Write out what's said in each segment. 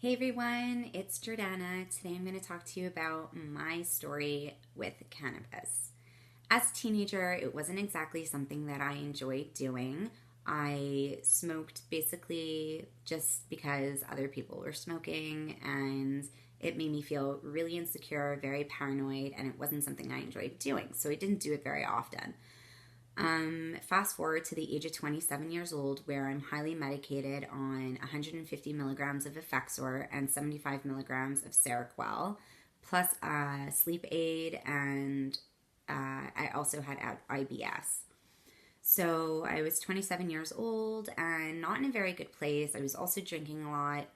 Hey everyone, it's Jordana. Today I'm going to talk to you about my story with cannabis. As a teenager, it wasn't exactly something that I enjoyed doing. I smoked basically just because other people were smoking and it made me feel really insecure, very paranoid, and it wasn't something I enjoyed doing. So I didn't do it very often. Fast forward to the age of 27 years old, where I'm highly medicated on 150 milligrams of Effexor and 75 milligrams of Seroquel, plus a sleep aid, and I also had IBS. So I was 27 years old and not in a very good place. I was also drinking a lot.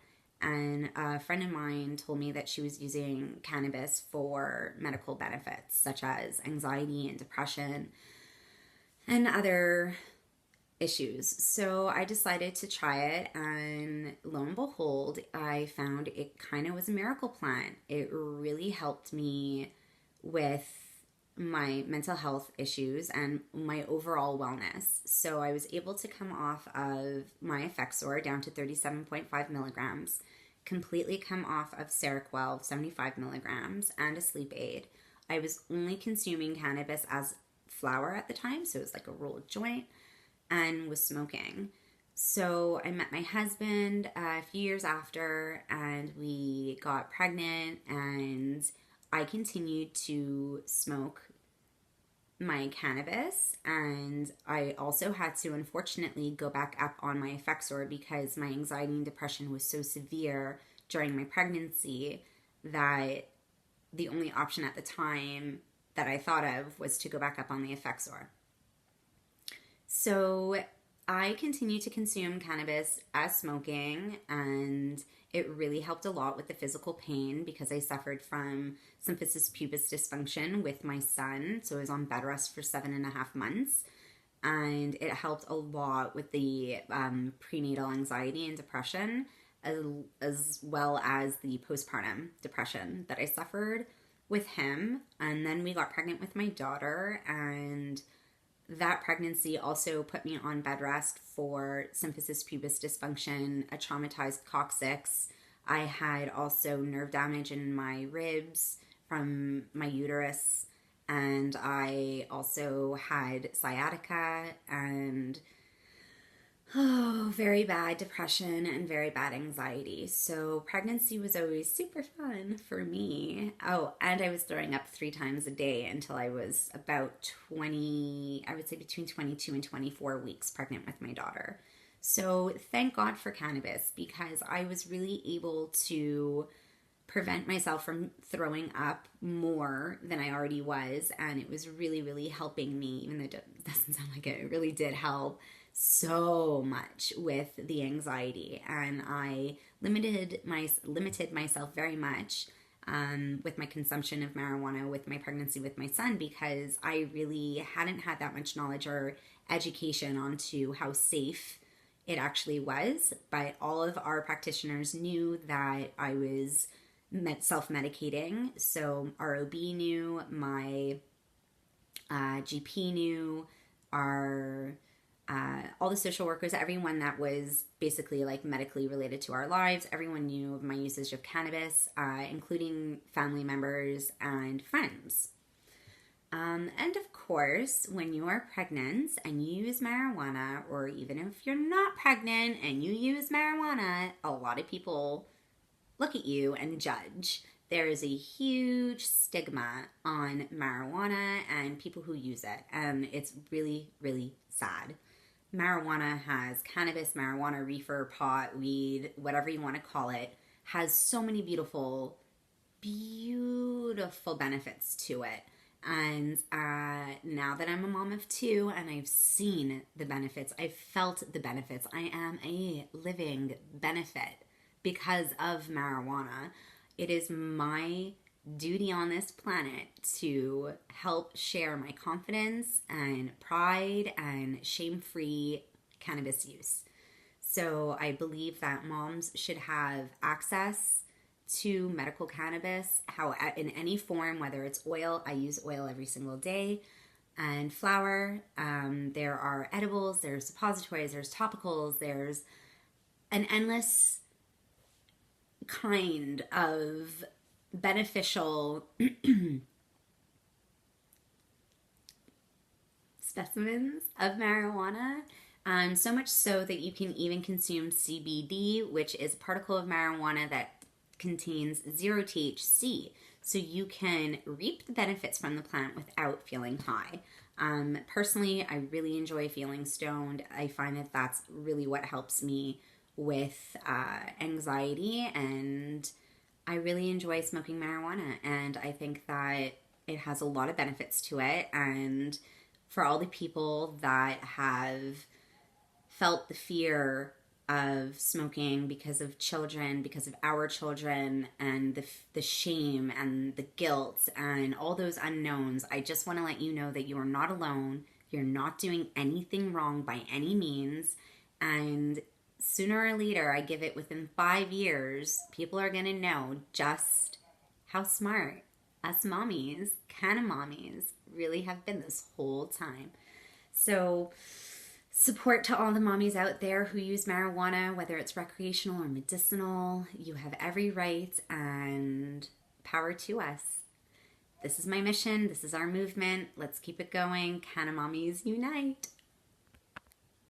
And a friend of mine told me that she was using cannabis for medical benefits, such as anxiety and depression and other issues. So I decided to try it, and lo and behold, I found it kind of was a miracle plant. It really helped me with my mental health issues and my overall wellness. So I was able to come off of my Effexor down to 37.5 milligrams, completely come off of Seroquel 75 milligrams, and a sleep aid. I was only consuming cannabis as flower at the time, so it was like a rolled joint, and was smoking. So I met my husband a few years after, and we got pregnant, and I continued to smoke my cannabis, and I also had to unfortunately go back up on my Effexor because my anxiety and depression was so severe during my pregnancy that the only option at the time that I thought of was to go back up on the Effexor. So I continued to consume cannabis as smoking, and it really helped a lot with the physical pain because I suffered from symphysis pubis dysfunction with my son. So I was on bed rest for 7.5 months, and it helped a lot with the prenatal anxiety and depression, as well as the postpartum depression that I suffered with him. And then we got pregnant with my daughter, and that pregnancy also put me on bed rest for symphysis pubis dysfunction, a traumatized coccyx. I had also nerve damage in my ribs from my uterus, and I also had sciatica and very bad depression and very bad anxiety. So pregnancy was always super fun for me. Oh, and I was throwing up 3 times a day until I was about 20, I would say between 22 and 24 weeks pregnant with my daughter. So thank God for cannabis, because I was really able to prevent myself from throwing up more than I already was. And it was really, really helping me, even though it doesn't sound like it, it really did help so much with the anxiety. And I limited myself very much with my consumption of marijuana with my pregnancy with my son, because I really hadn't had that much knowledge or education onto how safe it actually was. But all of our practitioners knew that I was self-medicating. So our OB knew, my GP knew, our all the social workers, everyone that was basically like medically related to our lives, everyone knew of my usage of cannabis, including family members and friends. And of course, when you are pregnant and you use marijuana, or even if you're not pregnant and you use marijuana, a lot of people look at you and judge. There is a huge stigma on marijuana and people who use it, and it's really, really sad. Marijuana has cannabis, marijuana, reefer, pot, weed, whatever you want to call it, has so many beautiful, beautiful benefits to it. And now that I'm a mom of 2 and I've seen the benefits, I've felt the benefits, I am a living benefit because of marijuana. It is my duty on this planet to help share my confidence and pride and shame-free cannabis use. So I believe that moms should have access to medical cannabis, how in any form, whether it's oil. I use oil every single day, and flower. There are edibles, there's suppositories, there's topicals, there's an endless kind of beneficial specimens of marijuana. So much so that you can even consume CBD, which is a particle of marijuana that contains zero THC. So you can reap the benefits from the plant without feeling high. Personally, I really enjoy feeling stoned. I find that that's really what helps me with anxiety, and I really enjoy smoking marijuana, and I think that it has a lot of benefits to it. And for all the people that have felt the fear of smoking because of children, because of our children, and the shame and the guilt and all those unknowns, I just want to let you know that you are not alone. You're not doing anything wrong by any means. And sooner or later, I give it within 5 years, people are going to know just how smart us mommies, canna mommies, really have been this whole time. So support to all the mommies out there who use marijuana, whether it's recreational or medicinal. You have every right, and power to us. This is my mission. This is our movement. Let's keep it going. Canna mommies unite.